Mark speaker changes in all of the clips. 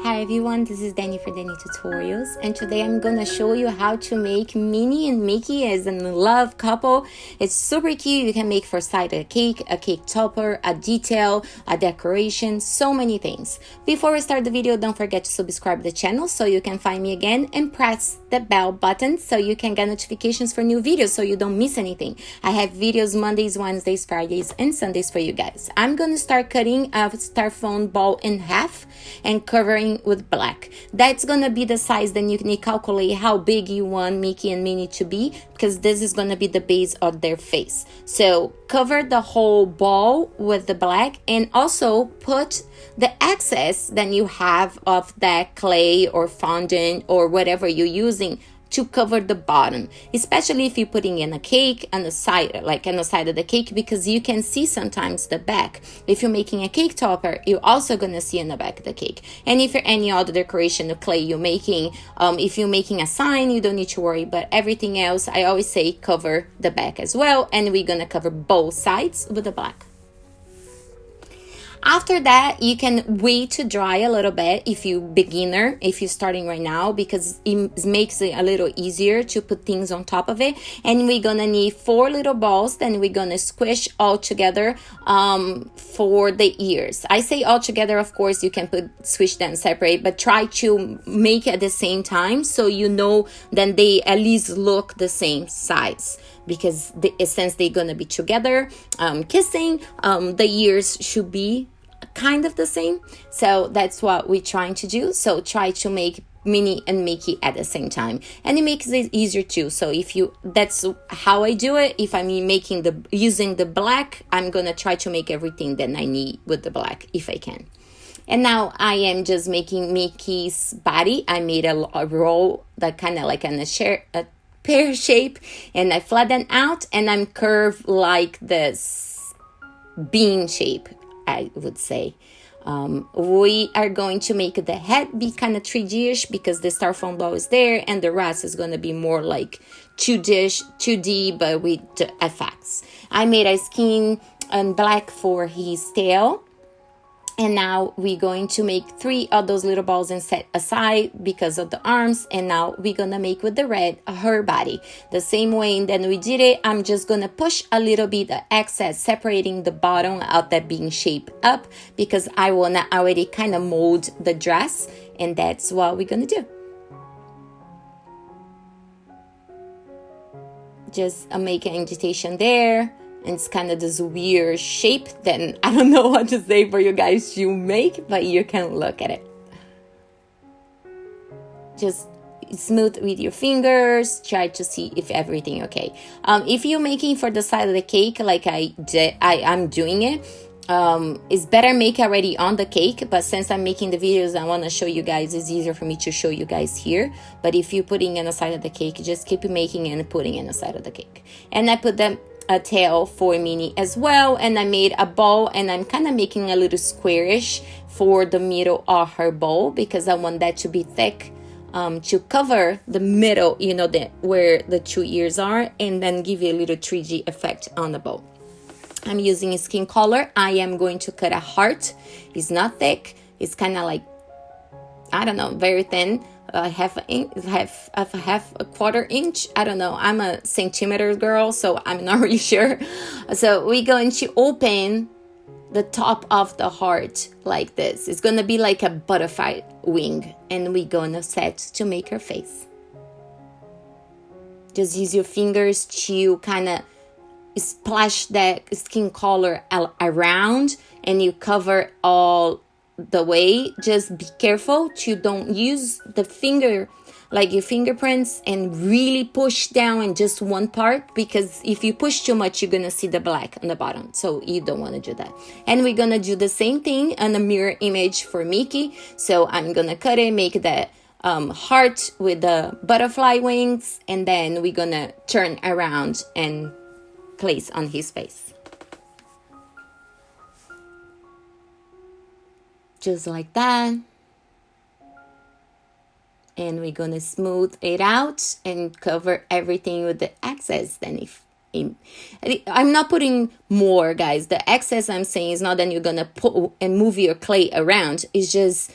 Speaker 1: Hi everyone, this is Dani for Dani Tutorials, and today I'm gonna show you how to make Minnie and Mickey as a love couple. It's super cute. You can make for side a cake topper, a detail, a decoration, so many things. Before we start the video, don't forget to subscribe to the channel so you can find me again, and press the bell button so you can get notifications for new videos so you don't miss anything. I have videos Mondays, Wednesdays, Fridays, and Sundays for you guys. I'm gonna start cutting a styrofoam ball in half and covering with black. That's gonna be the size. Then you can calculate how big you want Mickey and Minnie to be, because this is gonna be the base of their face. So cover the whole ball with the black, and also put the excess that you have of that clay or fondant or whatever you're using to cover the bottom, especially if you're putting in a cake on the side, like on the side of the cake, because you can see sometimes the back. If you're making a cake topper, you're also gonna see in the back of the cake. And if you're any other decoration of clay you're making, if you're making a sign, you don't need to worry, but everything else, I always say cover the back as well, and we're gonna cover both sides with the black. After that, you can wait to dry a little bit if you're beginner, if you're starting right now, because it makes it a little easier to put things on top of it. And we're gonna need 4 little balls, then we're gonna squish all together for the ears. I say all together, of course you can squish them separate, but try to make it at the same time so you know then they at least look the same size, because since they're gonna be together kissing, the ears should be kind of the same. So that's what we're trying to do. So try to make Minnie and Mickey at the same time, and it makes it easier too. So that's how I do it. If I'm using the black, I'm gonna try to make everything that I need with the black if I can. And now I am just making Mickey's body. I made a roll that kind of like a pear shape, and I flatten out, and I'm curved like this bean shape, I would say. We are going to make the head be kind of 3D-ish because the styrofoam ball is there, and the rest is going to be more like 2D, but with the effects. I made a skin and black for his tail. And now we're going to make 3 of those little balls and set aside because of the arms. And now we're going to make with the red her body. The same way that we did it, I'm just going to push a little bit of excess, separating the bottom of that being shaped up, because I want to already kind of mold the dress. And that's what we're going to do. Just make an indentation there. And it's kind of this weird shape that I don't know what to say for you guys to make, but you can look at it. Just smooth with your fingers. Try to see if everything okay. If you're making for the side of the cake like I'm doing it, it's better make already on the cake, but since I'm making the videos, I want to show you guys. It's easier for me to show you guys here. But if you're putting in the side of the cake, just keep making and putting in the side of the cake. And I put a tail for Minnie as well, and I made a bowl, and I'm kind of making a little squarish for the middle of her bowl, because I want that to be thick to cover the middle, you know, where the 2 ears are, and then give you a little 3D effect on the bowl. I'm using a skin color. I am going to cut a heart. It's not thick, it's kind of like, I don't know, very thin. Half a quarter inch. I don't know. I'm a centimeter girl, so I'm not really sure. So we're going to open the top of the heart like this. It's going to be like a butterfly wing, and we're going to set to make her face. Just use your fingers to kind of splash that skin color around, and you cover all the way. Just be careful to don't use the finger, like your fingerprints, and really push down in just one part, because if you push too much, you're gonna see the black on the bottom, so you don't want to do that. And we're gonna do the same thing on a mirror image for Mickey. So I'm gonna cut it, make the heart with the butterfly wings, and then we're gonna turn around and place on his face. Just like that. And we're gonna smooth it out and cover everything with the excess. Then I'm not putting more, guys. The excess I'm saying is not that you're gonna put and move your clay around. It's just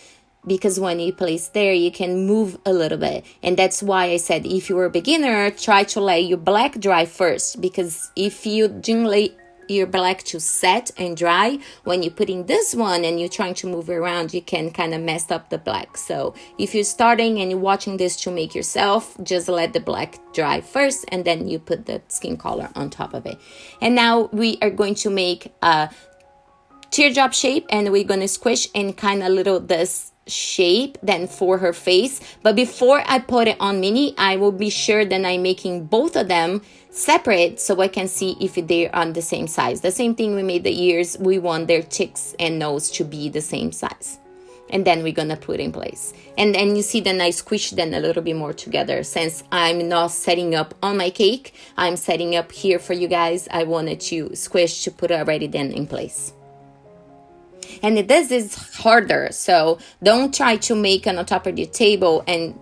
Speaker 1: because when you place there, you can move a little bit. And that's why I said, if you're a beginner, try to let your black dry first, because if you didn't let your black to set and dry, when you're putting this one and you're trying to move around, you can kind of mess up the black. So if you're starting and you're watching this to make yourself, just let the black dry first, and then you put the skin color on top of it. And now we are going to make a teardrop shape, and we're going to squish in kind of little this shape then for her face. But before I put it on Minnie, I will be sure that I'm making both of them separate so I can see if they're on the same size. The same thing we made the ears, we want their cheeks and nose to be the same size. And then we're gonna put in place. And then you see that I squish them a little bit more together. Since I'm not setting up on my cake, I'm setting up here for you guys. I wanted to squish to put already then in place. And this is harder, so don't try to make it on top of your table and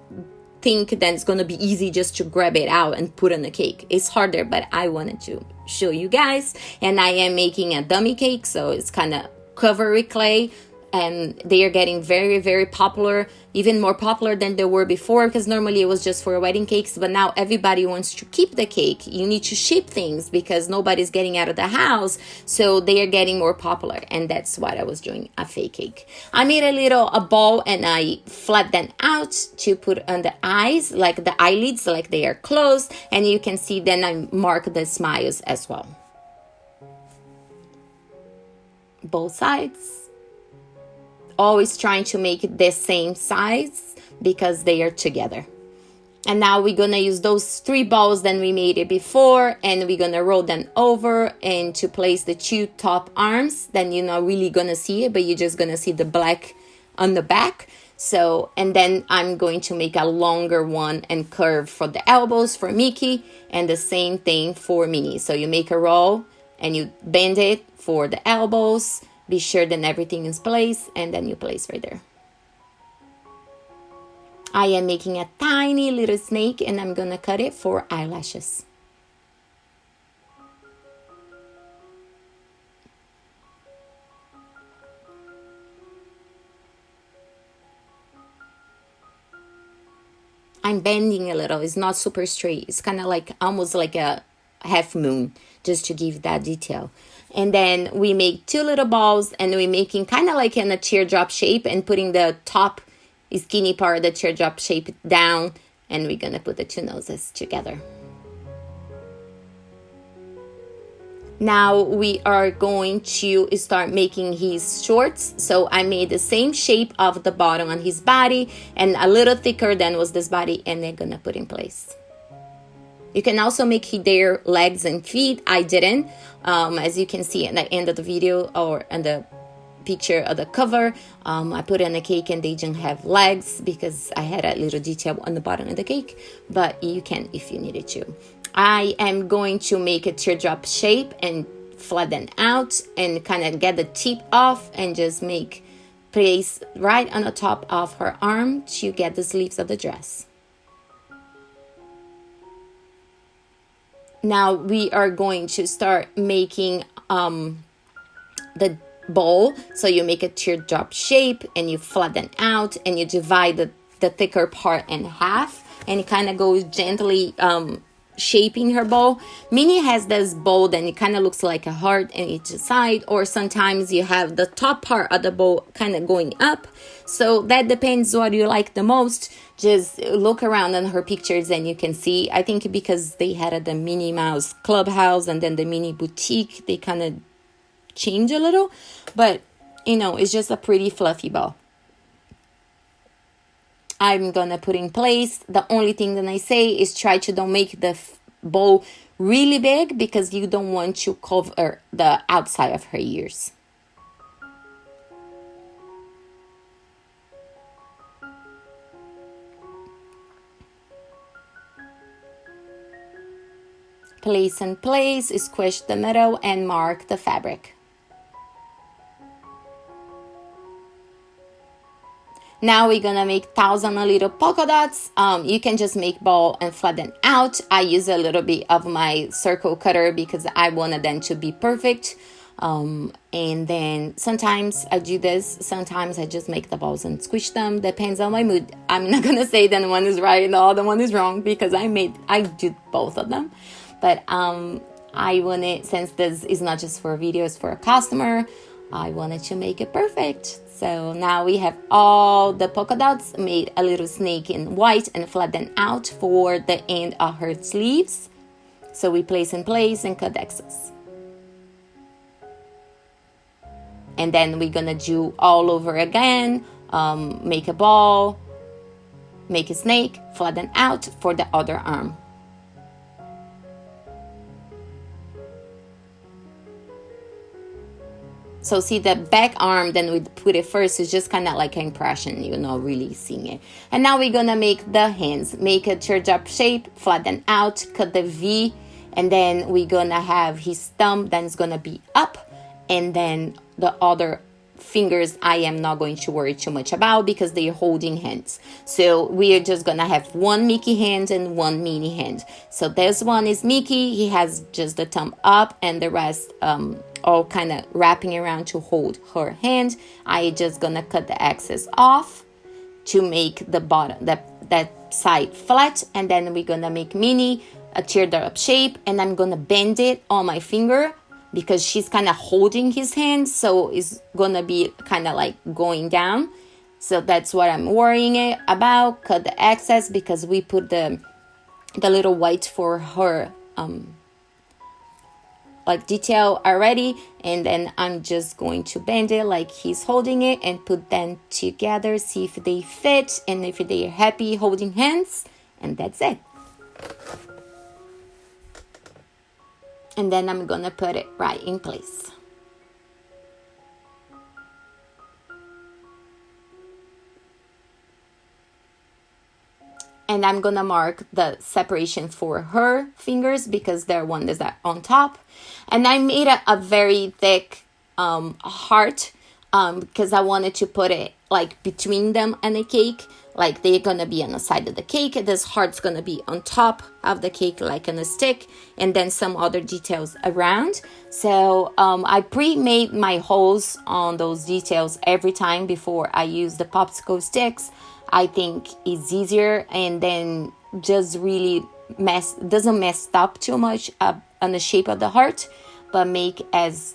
Speaker 1: think that it's going to be easy just to grab it out and put on the cake. It's harder, but I wanted to show you guys. And I am making a dummy cake, so it's kind of covered with clay. And they are getting very, very popular, even more popular than they were before, because normally it was just for wedding cakes, but now everybody wants to keep the cake. You need to ship things because nobody's getting out of the house, so they are getting more popular, and that's what I was doing, a fake cake. I made a ball, and I flattened out to put on the eyes, like the eyelids, like they are closed, and you can see then I mark the smiles as well. Both sides. Always trying to make it the same size because they are together. And now we're gonna use those 3 balls that we made it before, and we're gonna roll them over and to place the 2 top arms. Then you're not really gonna see it, but you're just gonna see the black on the back. So, and then I'm going to make a longer one and curve for the elbows for Mickey, and the same thing for Minnie. So you make a roll and you bend it for the elbows. Be sure that everything is placed, and then you place right there. I am making a tiny little snake, and I'm gonna cut it for eyelashes. I'm bending a little. It's not super straight. It's kind of like almost like a half moon, just to give that detail. And then we make 2 little balls, and we're making kind of like in a teardrop shape and putting the top skinny part of the teardrop shape down, and we're gonna put the 2 noses together. Now we are going to start making his shorts. So I made the same shape of the bottom on his body and a little thicker than was this body, and they're gonna put in place. You can also make their legs and feet. I didn't. As you can see at the end of the video or in the picture of the cover, I put in a cake and they didn't have legs because I had a little detail on the bottom of the cake, but you can if you needed to. I am going to make a teardrop shape and flatten out and kind of get the tip off and just make place right on the top of her arm to get the sleeves of the dress. Now we are going to start making the bowl. So you make a teardrop shape and you flatten out and you divide the thicker part in half, and it kind of goes gently shaping her bowl. Minnie has this bowl that it kind of looks like a heart on each side, or sometimes you have the top part of the bowl kind of going up. So that depends what you like the most. Just look around on her pictures and you can see. I think because they had at the Minnie Mouse Clubhouse and then the Minnie Boutique, they kind of change a little, but you know, it's just a pretty fluffy ball. I'm gonna put in place. The only thing that I say is try to don't make the bowl really big because you don't want to cover the outside of her ears. Place in place, squish the middle and mark the fabric. Now we're gonna make 1,000 little polka dots. You can just make ball and flatten out. I use a little bit of my circle cutter because I wanted them to be perfect. And then sometimes I do this, sometimes I just make the balls and squish them, depends on my mood. I'm not gonna say that one is right and the other one is wrong, because I did both of them. But I wanted, since this is not just for a video, it's for a customer, I wanted to make it perfect. So now we have all the polka dots, made a little snake in white and flattened out for the end of her sleeves. So we place in place and cut excess. And then we're gonna do all over again, make a ball, make a snake, flatten out for the other arm. So see the back arm, then we put it first, it's just kind of like an impression, you're not really seeing it. And now we're gonna make the hands, make a teardrop shape, flatten out, cut the V, and then we're gonna have his thumb, then it's gonna be up, and then the other fingers I am not going to worry too much about because they're holding hands. So we are just gonna have one Mickey hand and one Minnie hand. So this one is Mickey, he has just the thumb up, and the rest all kind of wrapping around to hold her hand. I just gonna cut the excess off to make the bottom, that side flat, and then we're gonna make Minnie a teardrop shape, and I'm gonna bend it on my finger because she's kind of holding his hand, so it's gonna be kind of like going down. So that's what I'm worrying about. Cut the excess because we put the little white for her like detail already, and then I'm just going to bend it like he's holding it and put them together, see if they fit and if they're happy holding hands, and that's it. And then I'm gonna put it right in place. And I'm gonna mark the separation for her fingers because their one is on top. And I made a very thick heart because I wanted to put it like between them and the cake. Like they're gonna be on the side of the cake, and this heart's gonna be on top of the cake like on a stick, and then some other details around. So I pre-made my holes on those details every time before I use the popsicle sticks. I think it's easier, and then just really doesn't mess up too much on the shape of the heart, but make as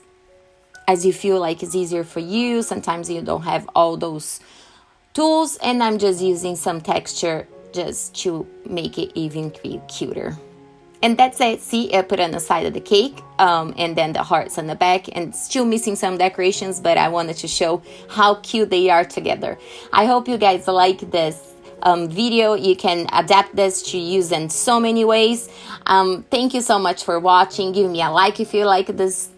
Speaker 1: you feel like it's easier for you. Sometimes you don't have all those tools, and I'm just using some texture just to make it even cuter. And that's it. See, I put it on the side of the cake, and then the hearts on the back, and still missing some decorations, but I wanted to show how cute they are together. I hope you guys like this video. You can adapt this to use in so many ways. Thank you so much for watching. Give me a like if you like this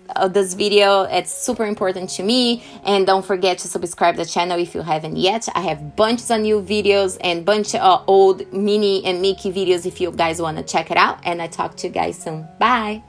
Speaker 1: video. It's super important to me, and don't forget to subscribe to the channel if you haven't yet. I have bunches of new videos and bunch of old Minnie and Mickey videos if you guys want to check it out, and I talk to you guys soon. Bye.